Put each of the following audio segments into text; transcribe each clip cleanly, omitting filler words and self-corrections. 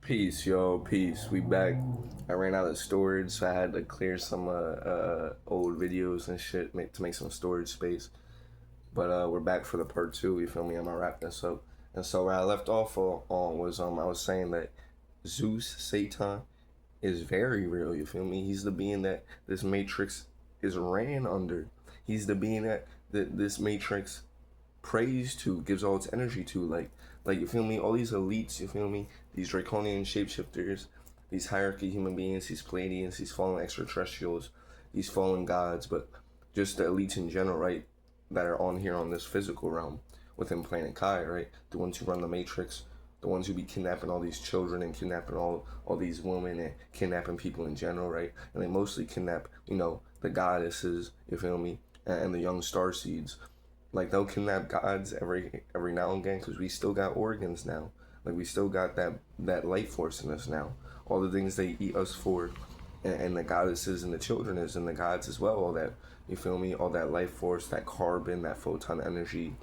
Peace, yo, peace. We back. I ran out of storage, so I had to clear some old videos and shit to make some storage space. But we're back for the part two. You feel me? I'm gonna wrap this up. And so where I left off on was I was saying that Zeus, Satan, is very real. You feel me? He's the being that this matrix is ran under. He's the being that this matrix prays to, gives all its energy to, like you feel me? All these elites, you feel me? These draconian shapeshifters, these hierarchy human beings, these Pleiadians, these fallen extraterrestrials, these fallen gods, but just the elites in general, right? That are on here on this physical realm within Planet Kai, right? The ones who run the Matrix, the ones who be kidnapping all these children and kidnapping all these women and kidnapping people in general, right? And they mostly kidnap, the goddesses, you feel me? And the young star seeds. Like they'll kidnap gods every now and again because we still got organs now. Like we still got that life force in us now. All the things they eat us for, and the goddesses and the children is and the gods as well. All that, you feel me? All that life force, that carbon, that photon energy,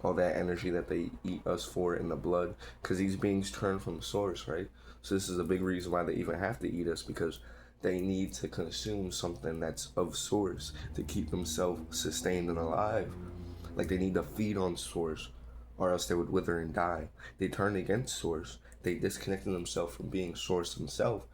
all that energy that they eat us for in the blood. Because these beings turn from source, right? So this is a big reason why they even have to eat us, because they need to consume something that's of source to keep themselves sustained and alive. Like they need to feed on source, or else they would wither and die. They turned against source. They disconnected themselves from being source themselves,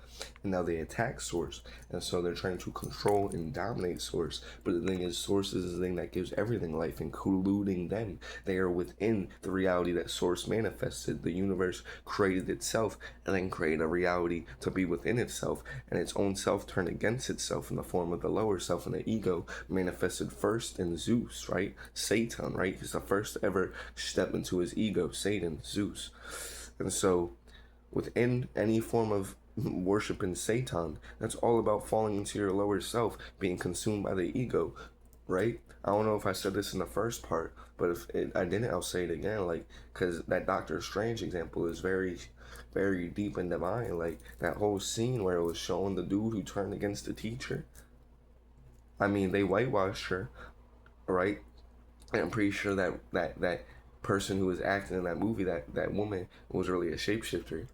and now they attack source. And so they're trying to control and dominate source. But the thing is, source is the thing that gives everything life, including them. They are within the reality that source manifested. The universe created itself and then created a reality to be within itself, and its own self turned against itself in the form of the lower self, and the ego manifested first in Zeus, right? Satan, right? He's the first to ever step into his ego, Satan, Zeus. And so within any form of worshiping Satan, that's all about falling into your lower self, being consumed by the ego, right? I don't know if I said this in the first part, but I didn't, I'll say it again, like, because that Doctor Strange example is very, very deep and divine. Like, that whole scene where it was showing the dude who turned against the teacher. I mean, they whitewashed her, right? And I'm pretty sure that person who was acting in that movie, that woman, was really a shapeshifter,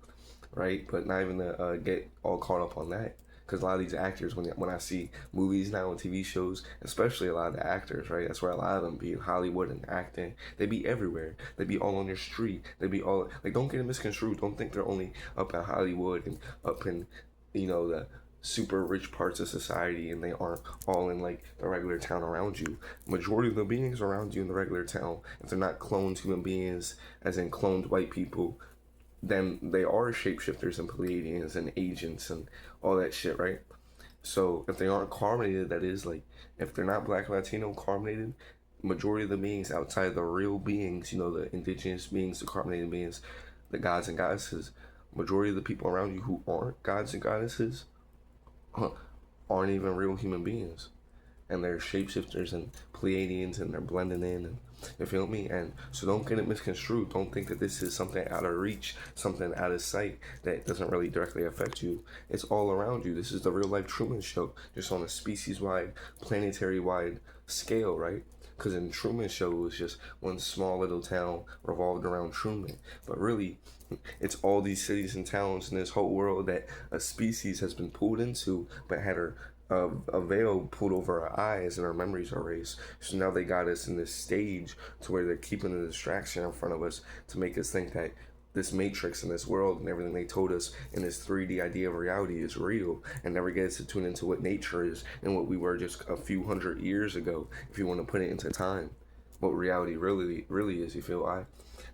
right? But not even to get all caught up on that, because a lot of these actors, when I see movies now and TV shows, especially a lot of the actors, right? That's where a lot of them be in Hollywood and acting. They be everywhere. They be all on your street. They be all like, don't get it misconstrued. Don't think they're only up in Hollywood and up in, the super rich parts of society, and they aren't all in like the regular town around you. Majority of the beings around you in the regular town, if they're not cloned human beings, as in cloned white people, then they are shapeshifters and Pleiadians and agents and all that shit, right? So if they aren't carbonated, that is, like, if they're not Black Latino carbonated, majority of the beings outside the real beings, the indigenous beings, the carbonated beings, the gods and goddesses, majority of the people around you who aren't gods and goddesses aren't even real human beings, and they're shapeshifters and Pleiadians, and they're blending in, and you feel me? And so don't get it misconstrued. Don't think that this is something out of reach, something out of sight that doesn't really directly affect you. It's all around you. This is the real life Truman Show, just on a species-wide, planetary-wide scale, right? Because in Truman Show, it was just one small little town revolved around Truman. But really, it's all these cities and towns in this whole world that a species has been pulled into, but had her a veil pulled over our eyes and our memories are erased. So now they got us in this stage to where they're keeping the distraction in front of us to make us think that this matrix and this world and everything they told us in this 3D idea of reality is real, and never get us to tune into what nature is and what we were just a few hundred years ago, if you want to put it into time. What reality really is, you feel I?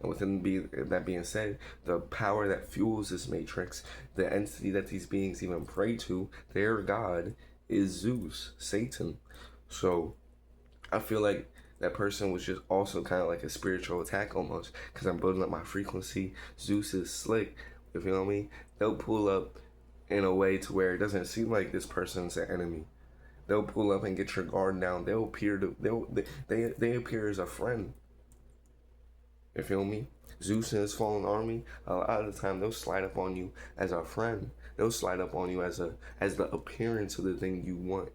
And that being said, the power that fuels this matrix, the entity that these beings even pray to, their god, is Zeus, Satan. So I feel like that person was just also kind of like a spiritual attack almost, because I'm building up my frequency. Zeus is slick, you feel me? They'll pull up in a way to where it doesn't seem like this person's an enemy. They'll pull up and get your guard down. They appear as a friend. You feel me? Zeus and his fallen army, a lot of the time they'll slide up on you as a friend. They'll slide up on you as the appearance of the thing you want.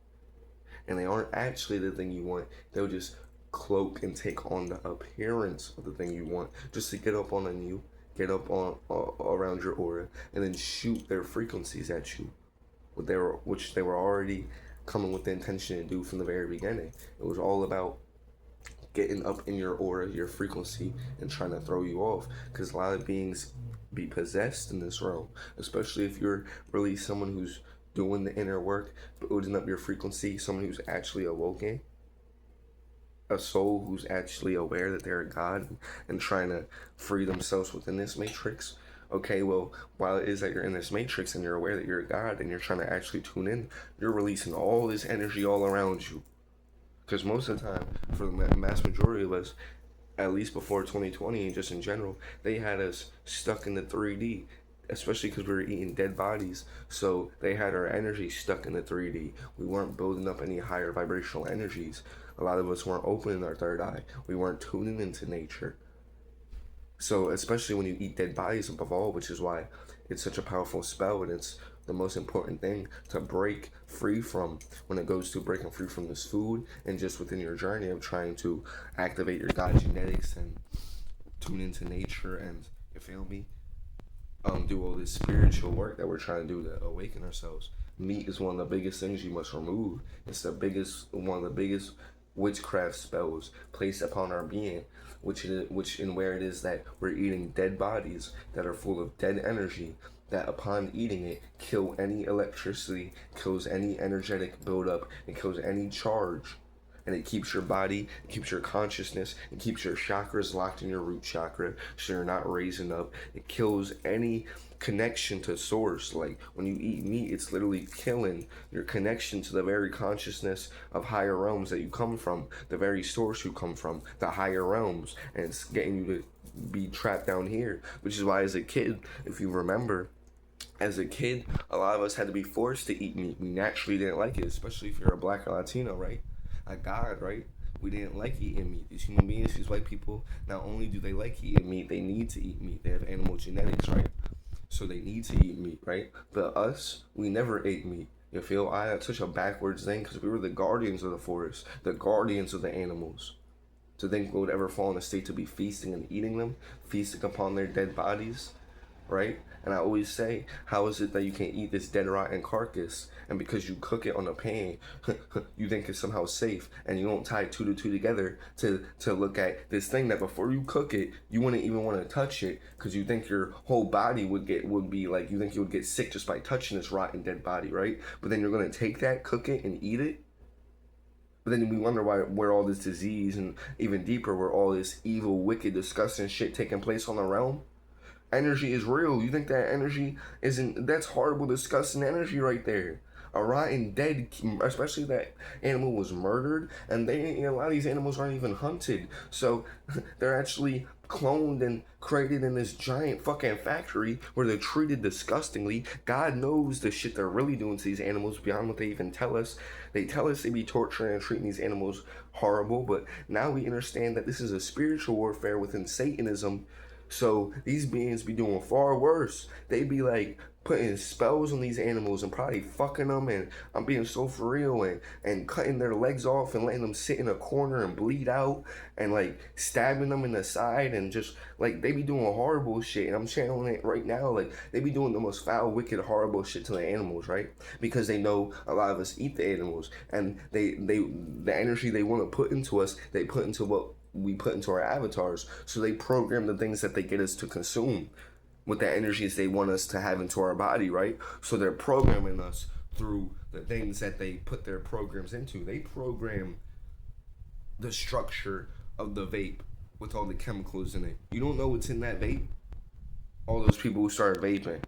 And they aren't actually the thing you want. They'll just cloak and take on the appearance of the thing you want, just to get up on you, get up on around your aura and then shoot their frequencies at you, which they were already coming with the intention to do from the very beginning. It was all about getting up in your aura, your frequency, and trying to throw you off. Because a lot of beings be possessed in this realm, especially if you're really someone who's doing the inner work, building up your frequency, someone who's actually awoken, a soul who's actually aware that they're a god and trying to free themselves within this matrix. Okay, well, while it is that you're in this matrix and you're aware that you're a god and you're trying to actually tune in, you're releasing all this energy all around you. Because most of the time, for the mass majority of us, at least before 2020 and just in general, they had us stuck in the 3D, especially because we were eating dead bodies. So they had our energy stuck in the 3D. We weren't building up any higher vibrational energies. A lot of us weren't opening our third eye. We weren't tuning into nature. So especially when you eat dead bodies above all, which is why it's such a powerful spell, and it's the most important thing to break free from when it goes to breaking free from this food and just within your journey of trying to activate your God genetics and tune into nature and, you feel me, do all this spiritual work that we're trying to do to awaken ourselves. Meat is one of the biggest things you must remove. It's one of the biggest witchcraft spells placed upon our being, which in where it is that we're eating dead bodies that are full of dead energy, that upon eating it kill any electricity, kills any energetic buildup, and kills any charge. And it keeps your body, it keeps your consciousness, it keeps your chakras locked in your root chakra so you're not raising up. It kills any connection to source. Like when you eat meat, it's literally killing your connection to the very consciousness of higher realms that you come from, the very source you come from, the higher realms, and it's getting you to be trapped down here. Which is why as a kid, if you remember, as a kid, a lot of us had to be forced to eat meat. We naturally didn't like it, especially if you're a black or Latino, right? A god, right? We didn't like eating meat. These human beings, these white people, not only do they like eating meat, they need to eat meat. They have animal genetics, right? So they need to eat meat, right? But us, we never ate meat. You feel? That's such a backwards thing because we were the guardians of the forest, the guardians of the animals. To think we would ever fall in a state to be feasting and eating them, feasting upon their dead bodies, right? And I always say, how is it that you can eat this dead rotten carcass, and because you cook it on a pan, you think it's somehow safe, and you don't tie two to two together to look at this thing that before you cook it, you wouldn't even want to touch it because you think your whole body would be like, you think you would get sick just by touching this rotten dead body, right? But then you're gonna take that, cook it, and eat it. But then we wonder where all this disease, and even deeper, where all this evil, wicked, disgusting shit taking place on the realm. Energy is real. You think that energy isn't? That's horrible, disgusting energy right there. A rotten, dead, especially that animal was murdered, and a lot of these animals aren't even hunted, so they're actually cloned and created in this giant fucking factory where they're treated disgustingly. God knows the shit they're really doing to these animals beyond what they even tell us. They tell us they be torturing and treating these animals horrible, but now we understand that this is a spiritual warfare within Satanism. So these beings be doing far worse. They be like putting spells on these animals and probably fucking them, and I'm being so for real, and cutting their legs off and letting them sit in a corner and bleed out, and like stabbing them in the side, and just like they be doing horrible shit. And I'm channeling it right now. Like they be doing the most foul, wicked, horrible shit to the animals, right? Because they know a lot of us eat the animals, and the energy they want to put into us, they put into what we put into our avatars. So they program the things that they get us to consume with the energies they want us to have into our body, right? So they're programming us through the things that they put their programs into. They program the structure of the vape with all the chemicals in it. You don't know what's in that vape? All those people who started vaping,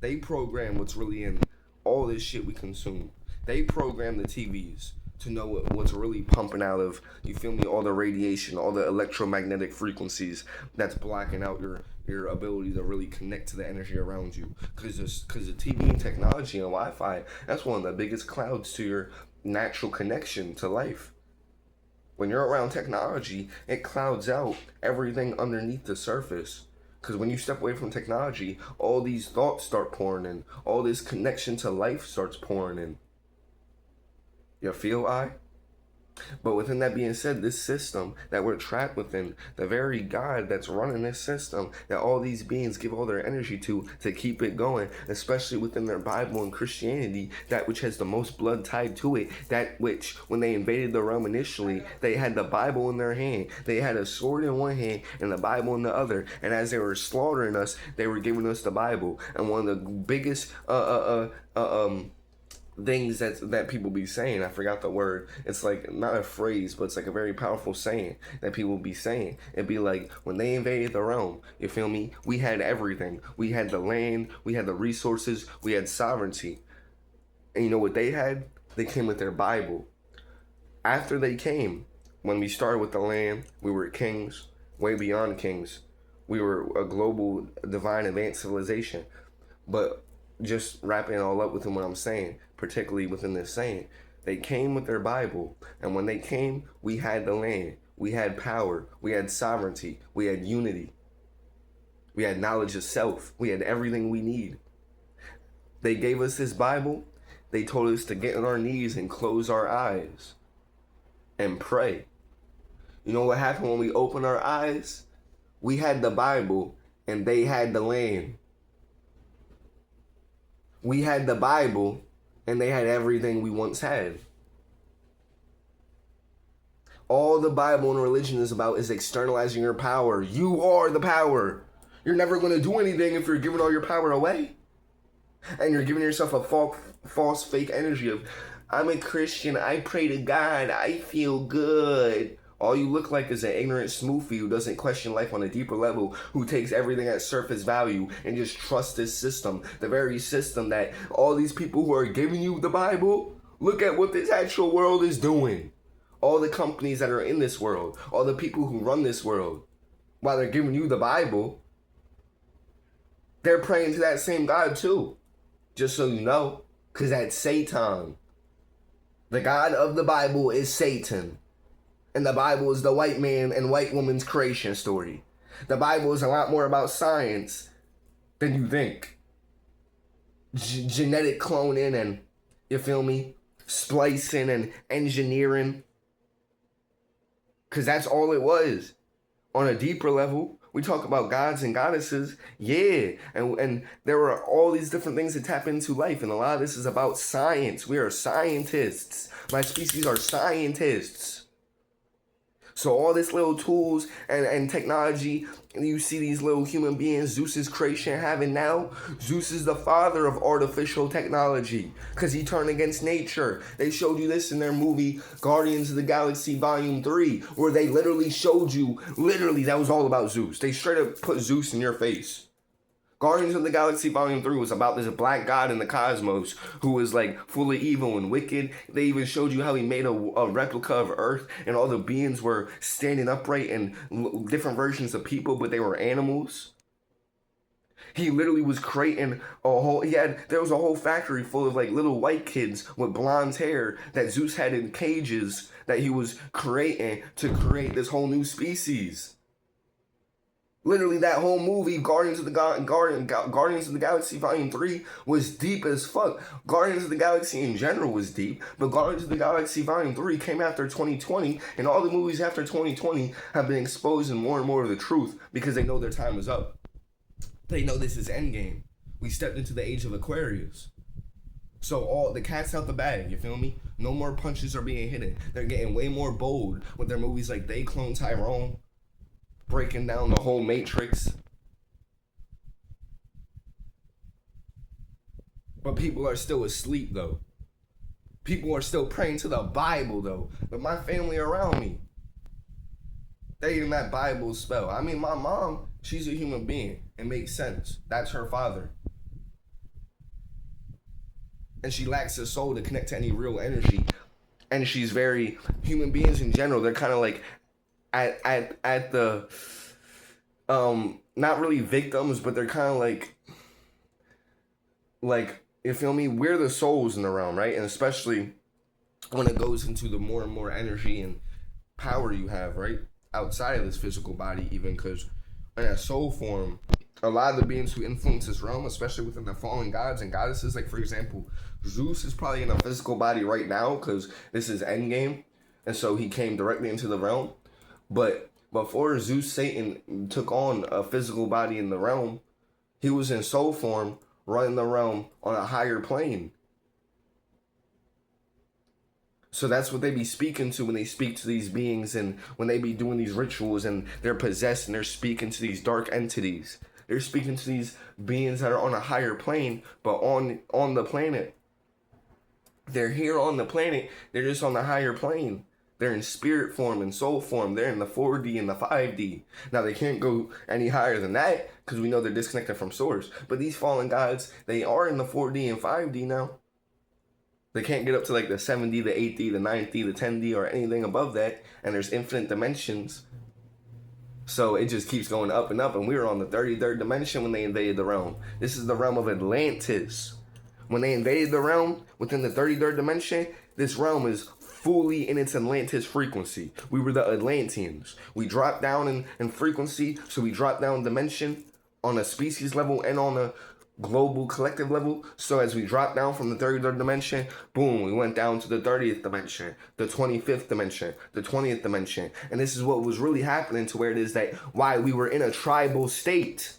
they program what's really in all this shit we consume. They program the TVs to know what's really pumping out of, you feel me, all the radiation, all the electromagnetic frequencies that's blocking out your ability to really connect to the energy around you. Because the TV and technology and Wi-Fi, that's one of the biggest clouds to your natural connection to life. When you're around technology, it clouds out everything underneath the surface. Because when you step away from technology, all these thoughts start pouring in. All this connection to life starts pouring in. You feel I? But within that being said, this system that we're trapped within, the very God that's running this system, that all these beings give all their energy to keep it going, especially within their Bible and Christianity, that which has the most blood tied to it, that which, when they invaded the realm initially, they had the Bible in their hand. They had a sword in one hand and the Bible in the other. And as they were slaughtering us, they were giving us the Bible. And one of the biggest things that people be saying, I forgot the word, it's like not a phrase, but it's like a very powerful saying that people be saying. It'd be like, when they invaded the realm, you feel me, we had everything. We had the land, we had the resources, we had sovereignty. And you know what they had? They came with their Bible. After they came, when we started with the land, we were kings, way beyond kings. We were a global divine advanced civilization. But just wrapping it all up within what I'm saying, particularly within this saying, they came with their Bible, and when they came, we had the land, we had power, we had sovereignty, we had unity, we had knowledge of self, we had everything we need. They gave us this Bible, they told us to get on our knees and close our eyes and pray. You know what happened when we opened our eyes? We had the Bible and they had the land. We had the Bible and they had everything we once had. All the Bible and religion is about is externalizing your power. You are the power. You're never going to do anything if you're giving all your power away. And you're giving yourself a false fake energy of, I'm a Christian, I pray to God, I feel good. All you look like is an ignorant smoothie who doesn't question life on a deeper level, who takes everything at surface value and just trusts this system. The very system that all these people who are giving you the Bible, look at what this actual world is doing. All the companies that are in this world, all the people who run this world, while they're giving you the Bible, they're praying to that same God too. Just so you know, because that's Satan. The God of the Bible is Satan. And the Bible is the white man and white woman's creation story. The Bible is a lot more about science than you think. Genetic cloning and, you feel me, splicing and engineering. Because that's all it was. On a deeper level, we talk about gods and goddesses, yeah, and there are all these different things that tap into life, and a lot of this is about science. We are scientists. My species are scientists. So all this little tools and technology, and you see these little human beings Zeus's creation having now. Zeus is the father of artificial technology because he turned against nature. They showed you this in their movie Guardians of the Galaxy Volume 3, where they literally showed you, that was all about Zeus. They straight up put Zeus in your face. Guardians of the Galaxy Volume 3 was about this black god in the cosmos who was like full of evil and wicked. They even showed you how he made a replica of Earth, and all the beings were standing upright and different versions of people, but they were animals. He literally was creating there was a whole factory full of like little white kids with blonde hair that Zeus had in cages that he was creating to create this whole new species. Literally, that whole movie, Guardians of the Galaxy Volume 3, was deep as fuck. Guardians of the Galaxy in general was deep, but Guardians of the Galaxy Volume 3 came after 2020, and all the movies after 2020 have been exposing more and more of the truth because they know their time is up. They know this is Endgame. We stepped into the age of Aquarius. So all the cat's out the bag, you feel me? No more punches are being hidden. They're getting way more bold with their movies like They Clone Tyrone, breaking down the whole Matrix. But people are still asleep though. People are still praying to the Bible though. But my family around me, they in that Bible spell. I mean, my mom, she's a human being. It makes sense. That's her father. And she lacks a soul to connect to any real energy. And she's very, human beings in general, they're kind of like at the not really victims, but they're kind of like you feel me, we're the souls in the realm, right? And especially when it goes into the more and more energy and power you have, right, outside of this physical body, even, because in a soul form, a lot of the beings who influence this realm, especially within the fallen gods and goddesses, like for example Zeus is probably in a physical body right now because this is Endgame. And so he came directly into the realm. But before Zeus, Satan took on a physical body in the realm, he was in soul form, running the realm on a higher plane. So that's what they be speaking to when they speak to these beings, and when they be doing these rituals and they're possessed and they're speaking to these dark entities. They're speaking to these beings that are on a higher plane, but on the planet. They're here on the planet. They're just on the higher plane. They're in spirit form and soul form. They're in the 4D and the 5D. Now, they can't go any higher than that because we know they're disconnected from source. But these fallen gods, they are in the 4D and 5D now. They can't get up to like the 7D, the 8D, the 9D, the 10D, or anything above that. And there's infinite dimensions. So it just keeps going up and up. And we were on the 33rd dimension when they invaded the realm. This is the realm of Atlantis. When they invaded the realm within the 33rd dimension, this realm is fully in its Atlantis frequency. We were the Atlanteans. We dropped down in frequency, so we dropped down dimension on a species level and on a global collective level. So as we dropped down from the 33rd dimension, boom, we went down to the 30th dimension, the 25th dimension, the 20th dimension. And this is what was really happening, to where it is that why we were in a tribal state.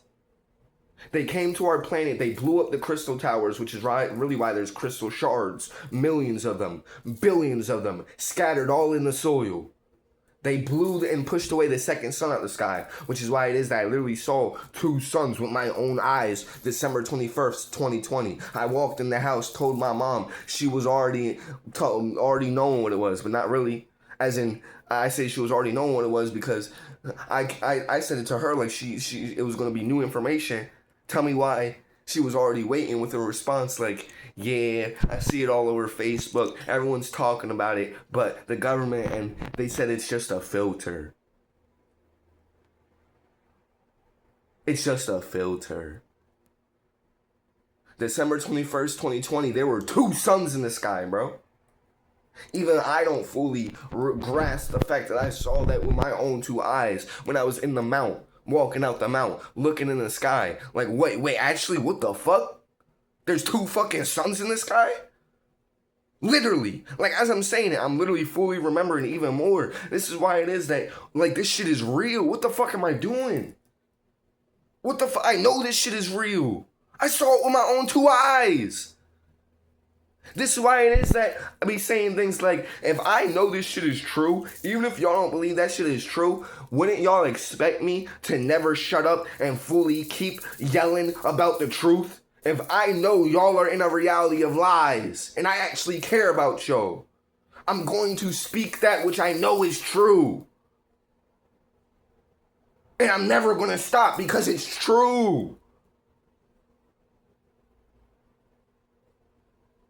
They came to our planet, they blew up the crystal towers, which is really why there's crystal shards, millions of them, billions of them, scattered all in the soil. They blew and pushed away the second sun out of the sky, which is why it is that I literally saw 2 suns with my own eyes, December 21st, 2020. I walked in the house, told my mom, she was already knowing what it was, but not really. As in, I say she was already knowing what it was because I said it to her like it was going to be new information. Tell me why she was already waiting with a response like, yeah, I see it all over Facebook. Everyone's talking about it, but the government, and they said it's just a filter. It's just a filter. December 21st, 2020, there were 2 suns in the sky, bro. Even I don't fully grasp the fact that I saw that with my own 2 eyes when I was in the mount. Walking out the mount, looking in the sky. Like, wait, actually, what the fuck? There's 2 fucking suns in the sky? Literally. Like, as I'm saying it, I'm literally fully remembering even more. This is why it is that, like, this shit is real. What the fuck am I doing? What the fuck? I know this shit is real. I saw it with my own 2 eyes. This is why it is that I be saying things like, if I know this shit is true, even if y'all don't believe that shit is true, wouldn't y'all expect me to never shut up and fully keep yelling about the truth? If I know y'all are in a reality of lies, and I actually care about y'all, I'm going to speak that which I know is true. And I'm never going to stop because it's true.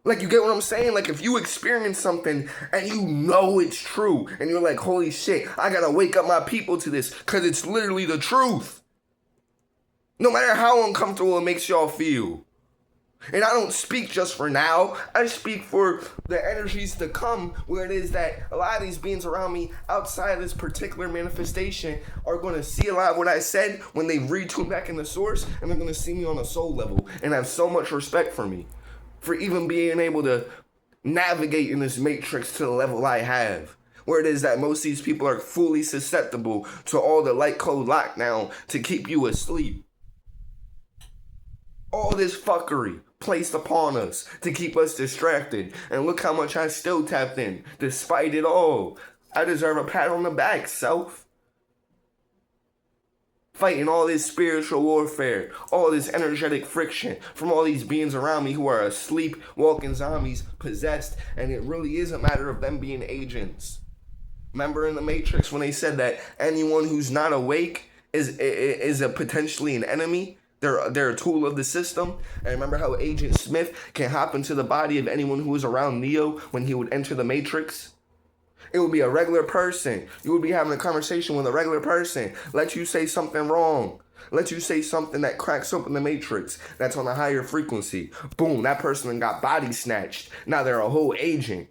Like, you get what I'm saying? Like, if you experience something and you know it's true, and you're like, holy shit, I gotta wake up my people to this, because it's literally the truth. No matter how uncomfortable it makes y'all feel. And I don't speak just for now. I speak for the energies to come, where it is that a lot of these beings around me outside of this particular manifestation are going to see a lot of what I said when they retune back in the source, and they're going to see me on a soul level and have so much respect for me. For even being able to navigate in this matrix to the level I have. Where it is that most of these people are fully susceptible to all the light code lockdown to keep you asleep. All this fuckery placed upon us to keep us distracted. And look how much I still tapped in, despite it all. I deserve a pat on the back, self. Fighting all this spiritual warfare, all this energetic friction from all these beings around me who are asleep, walking zombies, possessed, and it really is a matter of them being agents. Remember in the Matrix when they said that anyone who's not awake is a potentially an enemy? They're a tool of the system. And remember how Agent Smith can hop into the body of anyone who was around Neo when he would enter the Matrix? It would be a regular person. You would be having a conversation with a regular person. Let you say something wrong. Let you say something that cracks open the matrix. That's on a higher frequency. Boom, that person got body snatched. Now they're a whole agent.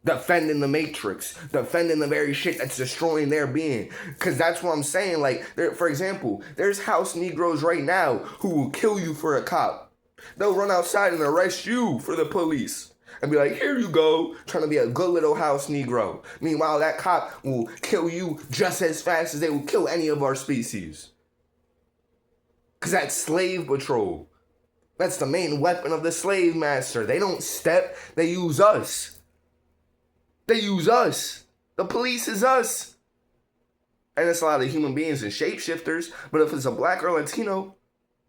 Defending the matrix. Defending the very shit that's destroying their being. Because that's what I'm saying. Like, for example, there's house Negroes right now who will kill you for a cop. They'll run outside and arrest you for the police. and be like, here you go, trying to be a good little house Negro. Meanwhile, that cop will kill you just as fast as they will kill any of our species. Because that's slave patrol. That's the main weapon of the slave master. They don't step, they use us. They use us. The police is us. And it's a lot of human beings and shapeshifters, but if it's a black or Latino,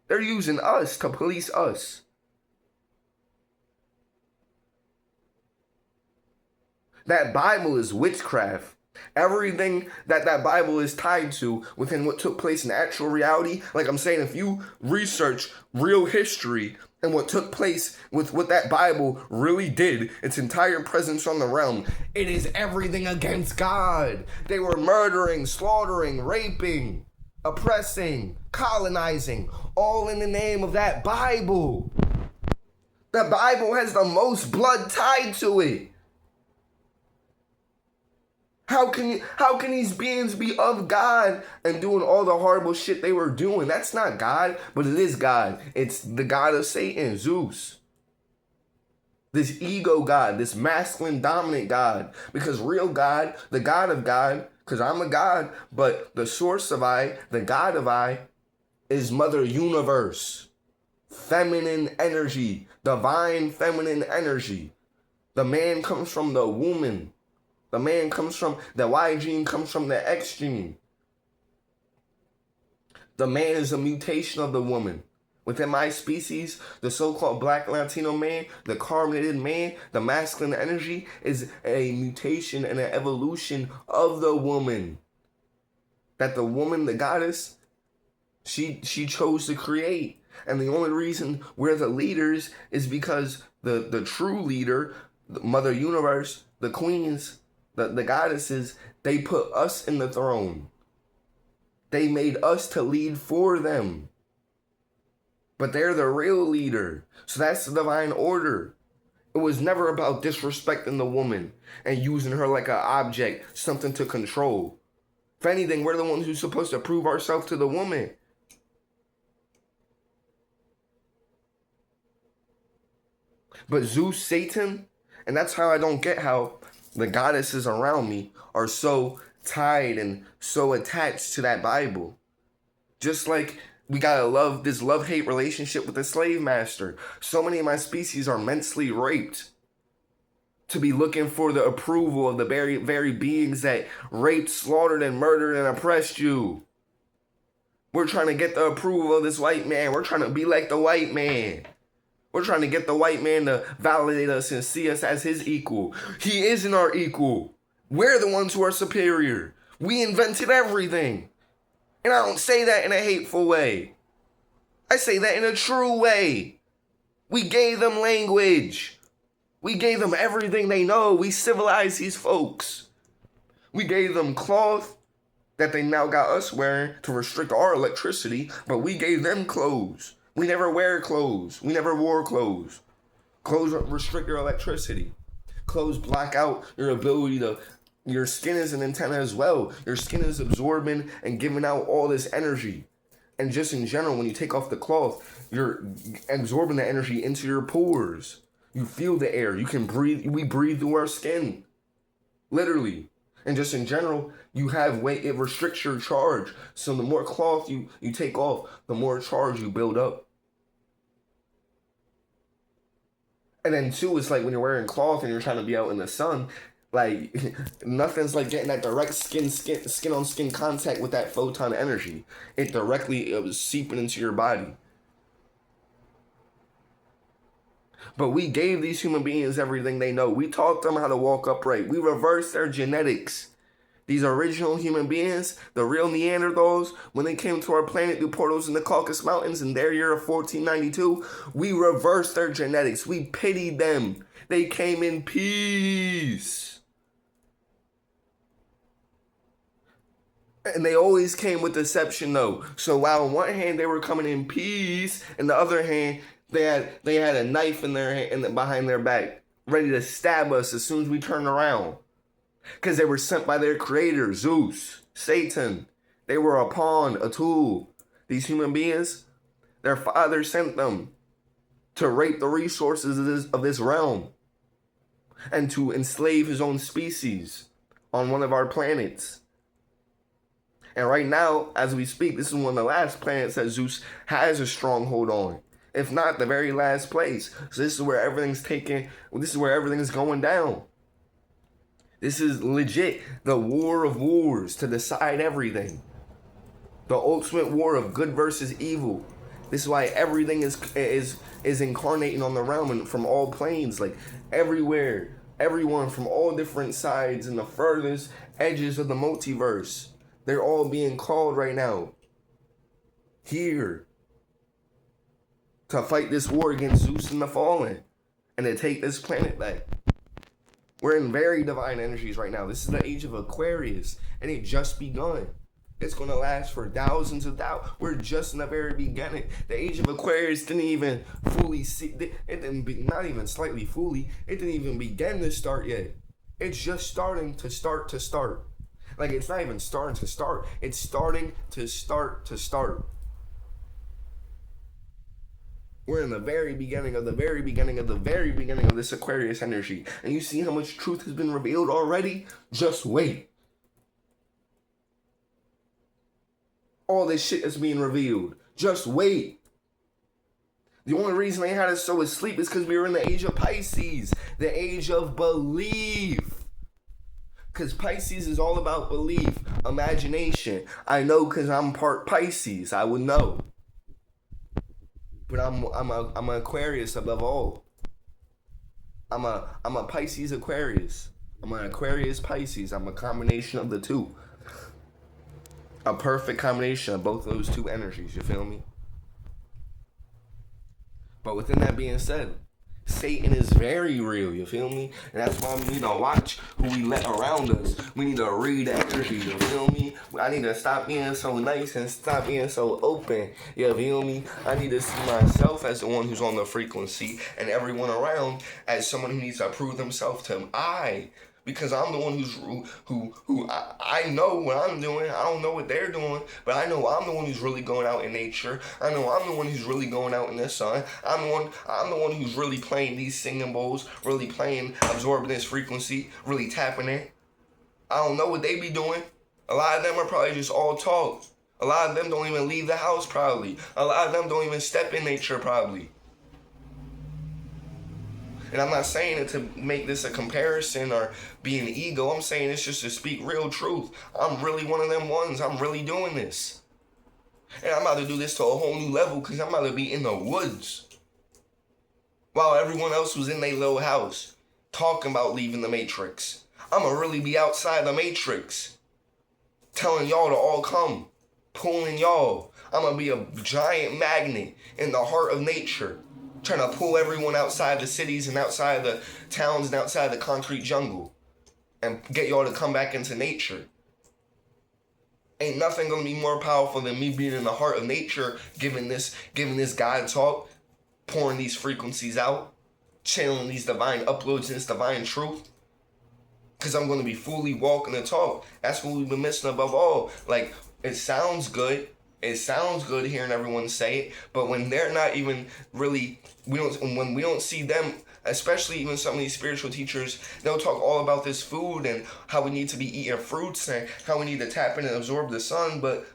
they're using us to police us. That Bible is witchcraft. Everything that Bible is tied to within what took place in actual reality, like I'm saying, if you research real history and what took place with what that Bible really did, its entire presence on the realm, it is everything against God. They were murdering, slaughtering, raping, oppressing, colonizing, all in the name of that Bible. The Bible has the most blood tied to it. How can these beings be of God and doing all the horrible shit they were doing? That's not God, but it is God. It's the God of Satan, Zeus. This ego God, this masculine dominant God. Because real God, the God of God, because I'm a God, but the source of I, the God of I, is Mother Universe. Feminine energy, divine feminine energy. The man comes from the woman. The man comes from, the Y gene comes from the X gene. The man is a mutation of the woman. Within my species, the so-called black Latino man, the carbonated man, the masculine energy is a mutation and an evolution of the woman. That the woman, the goddess, she chose to create. And the only reason we're the leaders is because the true leader, the Mother Universe, the queens, the goddesses, they put us in the throne. They made us to lead for them. But they're the real leader. So that's the divine order. It was never about disrespecting the woman and using her like an object, something to control. If anything, we're the ones who's supposed to prove ourselves to the woman. But Zeus, Satan, and that's how I don't get how the goddesses around me are so tied and so attached to that Bible. Just like we gotta love this love-hate relationship with the slave master. So many of my species are mentally raped to be looking for the approval of the very beings that raped, slaughtered, and murdered and oppressed you. We're trying to get the approval of this white man. We're trying to be like the white man. We're trying to get the white man to validate us and see us as his equal. He isn't our equal. We're the ones who are superior. We invented everything. And I don't say that in a hateful way. I say that in a true way. We gave them language. We gave them everything they know. We civilized these folks. We gave them cloth that they now got us wearing to restrict our electricity, but we gave them clothes. We never wear clothes. We never wore clothes. Clothes restrict your electricity. Clothes block out your ability to... Your skin is an antenna as well. Your skin is absorbing and giving out all this energy. And just in general, when you take off the cloth, you're absorbing the energy into your pores. You feel the air. You can breathe. We breathe through our skin. Literally. And just in general, you have weight. It restricts your charge. So the more cloth you take off, the more charge you build up. And then two, it's like when you're wearing cloth and you're trying to be out in the sun, like nothing's like getting that direct skin on skin contact with that photon energy. It was seeping into your body. But we gave these human beings everything they know. We taught them how to walk upright. We reversed their genetics. These original human beings, the real Neanderthals, when they came to our planet through portals in the Caucasus Mountains in their year of 1492, we reversed their genetics. We pitied them. They came in peace. And they always came with deception though. So while on one hand they were coming in peace, and the other hand they had a knife in their hand, behind their back, ready to stab us as soon as we turned around. Because they were sent by their creator, Zeus, Satan. They were a pawn, a tool. These human beings, their father sent them to rape the resources of this realm. and to enslave his own species on one of our planets. And right now, as we speak, this is one of the last planets that Zeus has a stronghold on. If not the very last place. So this is where everything's going down. This is legit the war of wars to decide everything. The ultimate war of good versus evil. This is why everything is incarnating on the realm and from all planes, like everywhere. Everyone from all different sides and the furthest edges of the multiverse. They're all being called right now. Here. To fight this war against Zeus and the Fallen. And to take this planet back. We're in very divine energies right now. This is the age of Aquarius. And it just begun. It's going to last for thousands of thousands. We're just in the very beginning. The age of Aquarius didn't even fully see. It didn't be, not even slightly fully. It didn't even begin to start yet. It's just starting to start. Like, it's not even starting to start. It's starting to start. We're in the very beginning of the very beginning of the very beginning of this Aquarius energy. And you see how much truth has been revealed already? Just wait. All this shit is being revealed. Just wait. The only reason they had us so asleep is because we were in the age of Pisces. The age of belief. Because Pisces is all about belief, imagination. I know because I'm part Pisces. I would know. But I'm an Aquarius above all. I'm a Pisces Aquarius. I'm an Aquarius Pisces. I'm a combination of the two. A perfect combination of both of those two energies, you feel me? But within that being said, Satan is very real, you feel me? And that's why we need to watch who we let around us. We need to read the energy, you feel me? I need to stop being so nice and stop being so open, you feel me? I need to see myself as the one who's on the frequency and everyone around as someone who needs to prove themselves to because I'm the one who I know what I'm doing. I don't know what they're doing, but I know I'm the one who's really going out in nature. I know I'm the one who's really going out in the sun. I'm the one who's really playing these singing bowls, really absorbing this frequency, really tapping it. I don't know what they be doing. A lot of them are probably just all talk. A lot of them don't even leave the house probably. A lot of them don't even step in nature probably. And I'm not saying it to make this a comparison or be an ego. I'm saying it's just to speak real truth. I'm really one of them ones. I'm really doing this. And I'm about to do this to a whole new level because I'm about to be in the woods. While everyone else was in their little house talking about leaving the Matrix. I'm going to really be outside the Matrix. Telling y'all to all come. Pulling y'all. I'm going to be a giant magnet in the heart of nature. Trying to pull everyone outside the cities and outside the towns and outside the concrete jungle. And get y'all to come back into nature. Ain't nothing gonna be more powerful than me being in the heart of nature, giving this God talk, pouring these frequencies out, channeling these divine uploads and this divine truth. Because I'm gonna be fully walking the talk. That's what we've been missing above all. Like, it sounds good. It sounds good hearing everyone say it, but when they're not even really, when we don't see them, especially even some of these spiritual teachers, they'll talk all about this food and how we need to be eating fruits and how we need to tap in and absorb the sun, but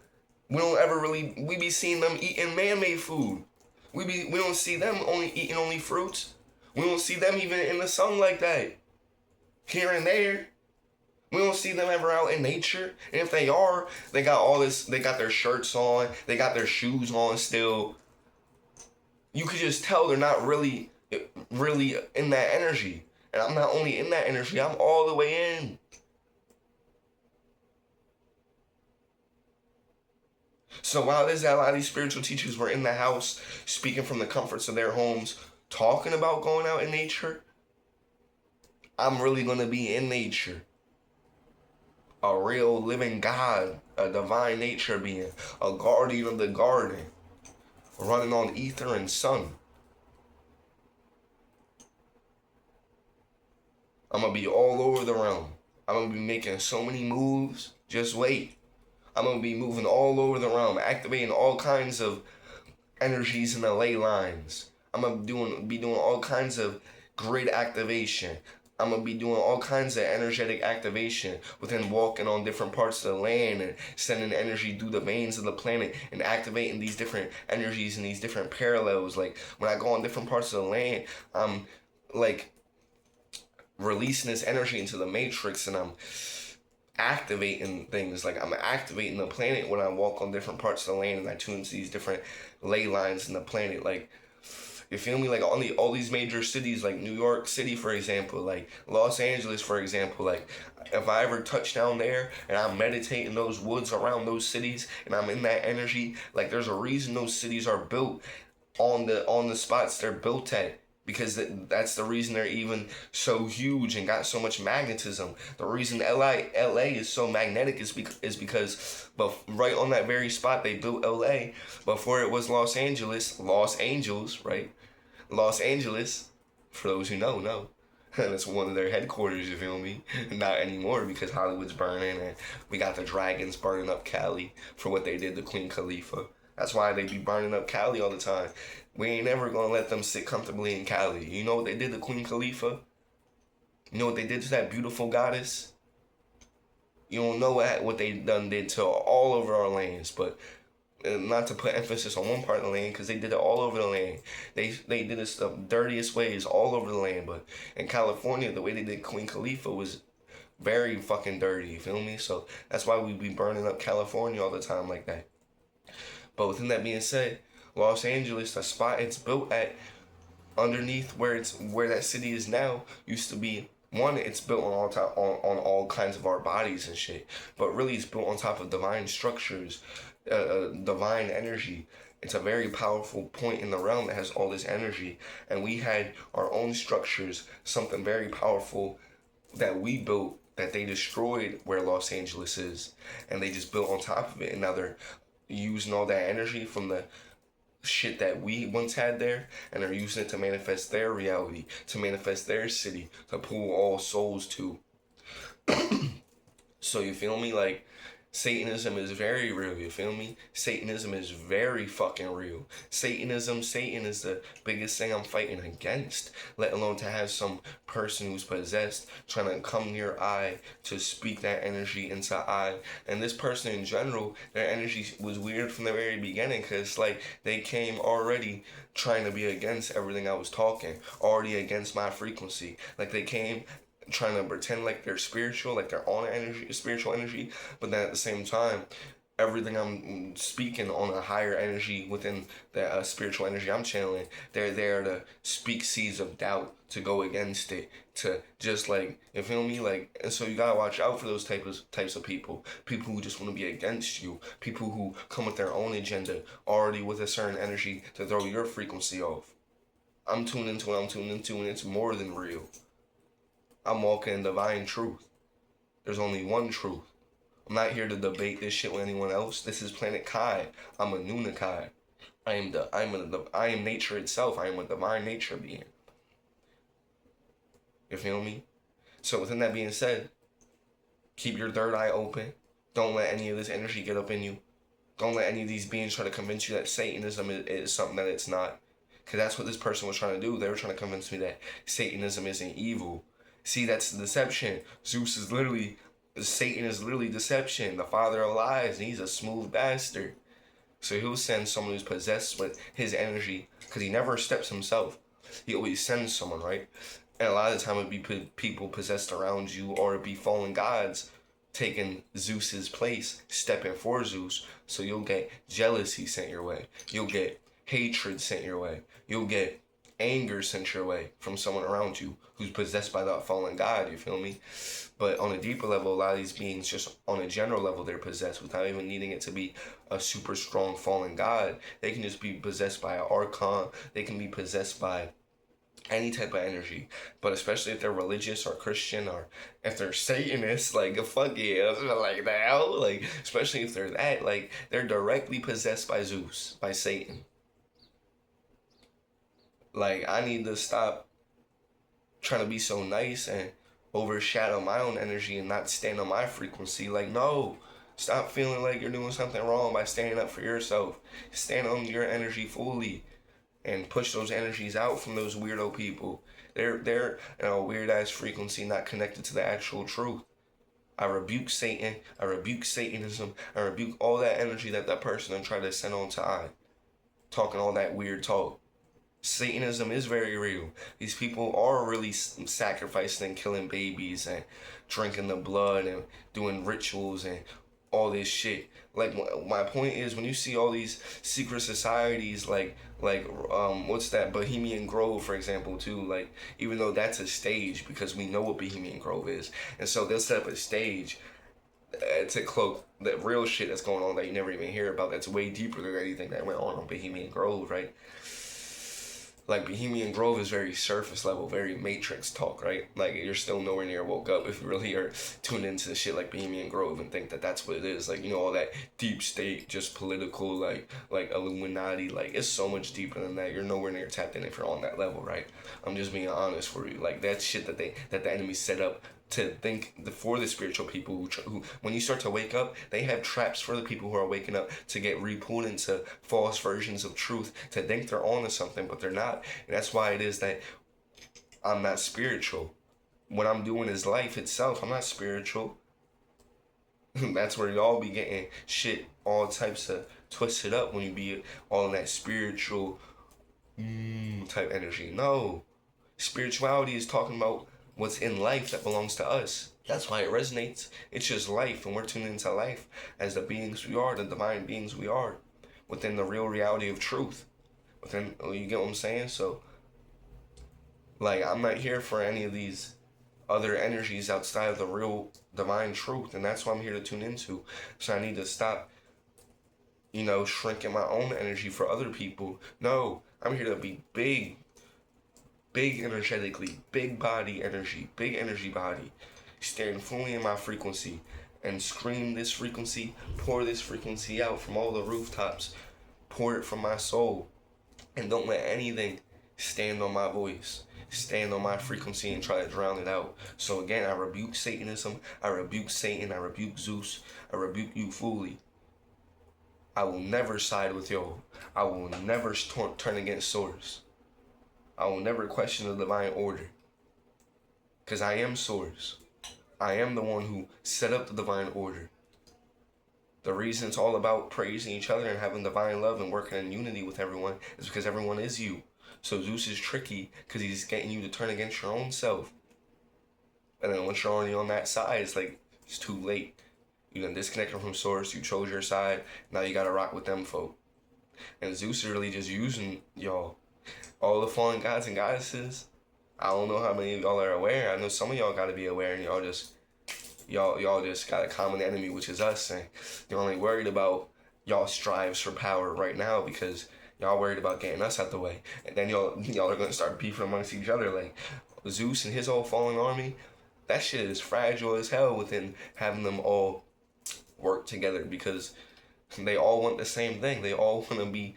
we don't ever really, we be seeing them eating man-made food. We don't see them eating only fruits. We don't see them even in the sun like that. Here and there. We don't see them ever out in nature. And if they are, they got all this, they got their shirts on, they got their shoes on still. You could just tell they're not really in that energy. And I'm not only in that energy, I'm all the way in. So while there's a lot of these spiritual teachers were in the house, speaking from the comforts of their homes, talking about going out in nature, I'm really going to be in nature. A real living God, a divine nature being, a guardian of the garden, running on ether and sun. I'm going to be all over the realm. I'm going to be making so many moves. Just wait. I'm going to be moving all over the realm, activating all kinds of energies in the ley lines. I'm going to be doing all kinds of grid activation, I'm going to be doing all kinds of energetic activation within walking on different parts of the land and sending energy through the veins of the planet and activating these different energies and these different parallels. Like when I go on different parts of the land, I'm like releasing this energy into the matrix, and I'm activating things. Like I'm activating the planet when I walk on different parts of the land and I tune into these different ley lines in the planet. Like, you feel me? Like all these major cities, like New York City, for example, like Los Angeles, for example, like if I ever touch down there and I meditate in those woods around those cities and I'm in that energy, like there's a reason those cities are built on the spots they're built at, because that's the reason they're even so huge and got so much magnetism. The reason LA is so magnetic is because, but right on that very spot they built LA before it was Los Angeles, Los Angeles, right? Los Angeles, for those who know. That's one of their headquarters, you feel me? Not anymore, because Hollywood's burning and we got the dragons burning up Cali for what they did to Queen Khalifa. That's why they be burning up Cali all the time. We ain't never gonna let them sit comfortably in Cali. You know what they did to Queen Khalifa? You know what they did to that beautiful goddess? You don't know what they did to all over our lands, but not to put emphasis on one part of the land, because they did it all over the land. They did it the dirtiest ways all over the land. But in California, the way they did Queen Khalifa was very fucking dirty. You feel me? So that's why we be burning up California all the time like that. But within that being said, Los Angeles, the spot it's built at, underneath where that city is now, used to be one. It's built on all kinds of our bodies and shit, but really it's built on top of divine structures, divine energy. It's a very powerful point in the realm that has all this energy, and we had our own structures, something very powerful that we built that they destroyed where Los Angeles is, and they just built on top of it, and now they're using all that energy from the shit that we once had there, and they're using it to manifest their reality, to manifest their city, to pull all souls to. So you feel me? Like, Satanism is very real, you feel me? Satanism is very fucking real. Satan is the biggest thing I'm fighting against, let alone to have some person who's possessed trying to come near I to speak that energy into I. And this person in general, their energy was weird from the very beginning, because like they came already trying to be against everything I was talking, already against my frequency. Like they came trying to pretend like they're spiritual, like they're on energy, spiritual energy, but then at the same time, everything I'm speaking on a higher energy within the spiritual energy I'm channeling, they're there to speak seeds of doubt, to go against it, to just like, you feel me? Like, and so you gotta watch out for those types of people who just want to be against you, people who come with their own agenda, already with a certain energy to throw your frequency off. I'm tuned into what I'm tuned into, and it's more than real. I'm walking in divine truth. There's only one truth. I'm not here to debate this shit with anyone else. This is Planet Kai. I'm a Nunakai. I am nature itself. I am a divine nature being. You feel me? So within that being said, keep your third eye open. Don't let any of this energy get up in you. Don't let any of these beings try to convince you that Satanism is something that it's not. Because that's what this person was trying to do. They were trying to convince me that Satanism isn't evil. See, that's the deception. Satan is literally deception, the father of lies, and he's a smooth bastard. So he'll send someone who's possessed with his energy, because he never steps himself. He always sends someone, right? And a lot of the time it'd be people possessed around you, or it'd be fallen gods taking Zeus's place, stepping for Zeus. So you'll get jealousy sent your way. You'll get hatred sent your way. You'll get anger sent your way from someone around you who's possessed by that fallen god, you feel me? But on a deeper level, a lot of these beings, just on a general level, they're possessed without even needing it to be a super strong fallen god. They can just be possessed by an archon. They can be possessed by any type of energy. But especially if they're religious or Christian, or if they're Satanists, like, fuck yeah, like that, like, especially if they're that, like, they're directly possessed by Zeus, by Satan. Like, I need to stop trying to be so nice and overshadow my own energy and not stand on my frequency. Like, no. Stop feeling like you're doing something wrong by standing up for yourself. Stand on your energy fully and push those energies out from those weirdo people. They're in a weird ass frequency, not connected to the actual truth. I rebuke Satan. I rebuke Satanism. I rebuke all that energy that person and try to send on to I, talking all that weird talk. Satanism is very real. These people are really sacrificing and killing babies and drinking the blood and doing rituals and all this shit. Like, my point is, when you see all these secret societies, what's that, Bohemian Grove, for example, too, like, even though that's a stage, because we know what Bohemian Grove is, and so they'll set up a stage to cloak the real shit that's going on that you never even hear about, that's way deeper than anything that went on Bohemian Grove, right? Like, Bohemian Grove is very surface level, very Matrix talk, right? Like, you're still nowhere near woke up if you really are tuned into shit like Bohemian Grove and think that that's what it is. Like, you know, all that deep state, just political, like Illuminati. Like, it's so much deeper than that. You're nowhere near tapped in if you're on that level, right? I'm just being honest for you. Like, that's shit that the enemy set up to think for the spiritual people who, when you start to wake up, they have traps for the people who are waking up to get re-pulled into false versions of truth, to think they're on to something, but they're not. And that's why it is that I'm not spiritual. What I'm doing is life itself. I'm not spiritual. That's where y'all be getting shit all types of twisted up when you be all in that spiritual type energy. No. Spirituality is talking about what's in life that belongs to us. That's why it resonates. It's just life, and we're tuned into life as the beings we are, the divine beings we are, within the real reality of truth. Within, you get what I'm saying? So, like, I'm not here for any of these other energies outside of the real divine truth, and that's what I'm here to tune into. So I need to stop, shrinking my own energy for other people. No, I'm here to be big energetically, big body energy, big energy body, staring fully in my frequency and scream this frequency, pour this frequency out from all the rooftops, pour it from my soul, and don't let anything stand on my voice, stand on my frequency and try to drown it out. So again, I rebuke Satanism, I rebuke Satan, I rebuke Zeus, I rebuke you fully. I will never side with y'all. I will never turn against Source. I will never question the divine order, because I am Source. I am the one who set up the divine order. The reason it's all about praising each other and having divine love and working in unity with everyone is because everyone is you. So Zeus is tricky because he's getting you to turn against your own self. And then once you're already on that side, it's too late. You done disconnected from Source, you chose your side, now you gotta rock with them folk. And Zeus is really just using y'all. All the fallen gods and goddesses, I don't know how many of y'all are aware. I know some of y'all gotta be aware, and y'all just got a common enemy, which is us, and you're only worried about y'all strives for power right now because y'all worried about getting us out the way. And then y'all are gonna start beefing amongst each other. Like Zeus and his whole fallen army, that shit is fragile as hell within having them all work together, because they all want the same thing. They all want to be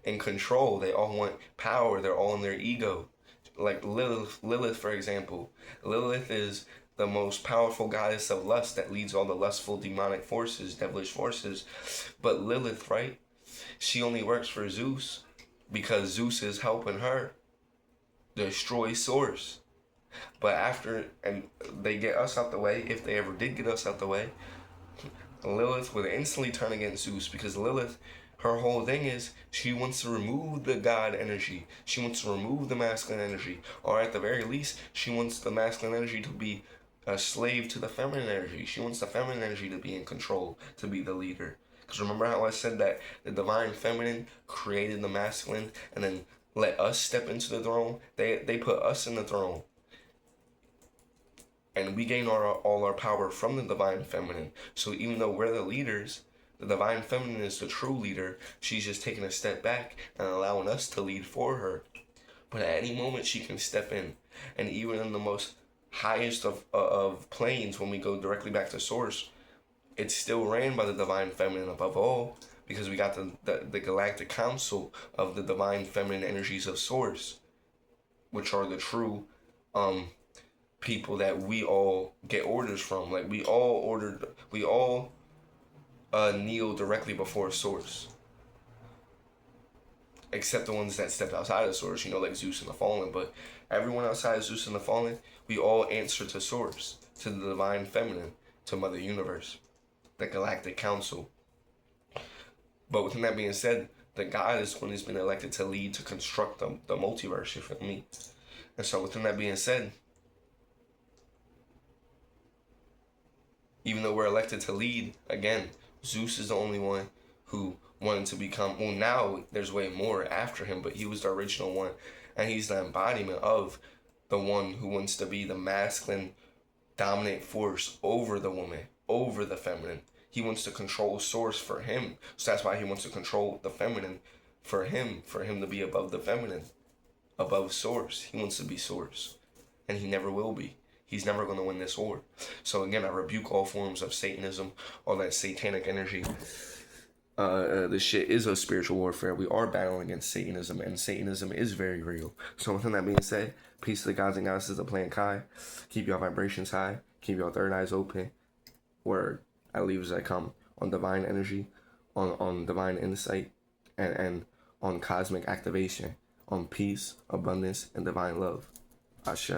in control. They all want power. They're all in their ego. Like Lilith, for example. Lilith is the most powerful goddess of lust that leads all the lustful demonic forces, devilish forces. But Lilith, right? She only works for Zeus because Zeus is helping her destroy Source. But after, and they get us out the way, if they ever did get us out the way, Lilith would instantly turn against Zeus, because Lilith, her whole thing is she wants to remove the God energy. She wants to remove the masculine energy. Or at the very least, she wants the masculine energy to be a slave to the feminine energy. She wants the feminine energy to be in control, to be the leader. Because remember how I said that the divine feminine created the masculine and then let us step into the throne? They put us in the throne. And we gain all our power from the divine feminine. So even though we're the leaders, the divine feminine is the true leader. She's just taking a step back and allowing us to lead for her. But at any moment, she can step in. And even in the most highest of planes, when we go directly back to Source, it's still ran by the divine feminine above all, because we got the galactic council of the divine feminine energies of Source, which are the true people that we all get orders from. Like, we all kneel directly before Source. except the ones that stepped outside of Source, you know, like Zeus and the Fallen. But everyone outside of Zeus and the Fallen, we all answer to Source, to the Divine Feminine, to Mother Universe, the Galactic Council. But within that being said, the God is one who's been elected to lead, to construct the multiverse, you feel me? And so within that being said, even though we're elected to lead, again, Zeus is the only one who wanted to become, well, now there's way more after him, but he was the original one, and he's the embodiment of the one who wants to be the masculine dominant force over the woman, over the feminine. He wants to control Source for him, so that's why he wants to control the feminine for him to be above the feminine, above Source. He wants to be Source, and he never will be. He's never going to win this war. So again, I rebuke all forms of Satanism, all that satanic energy. This shit is a spiritual warfare. We are battling against Satanism, and Satanism is very real. So within that being said, peace to the gods and goddesses of Planet Kai. Keep your vibrations high. Keep your third eyes open. Where I leave as I come. On divine energy, on divine insight, and on cosmic activation. On peace, abundance, and divine love. Ashe.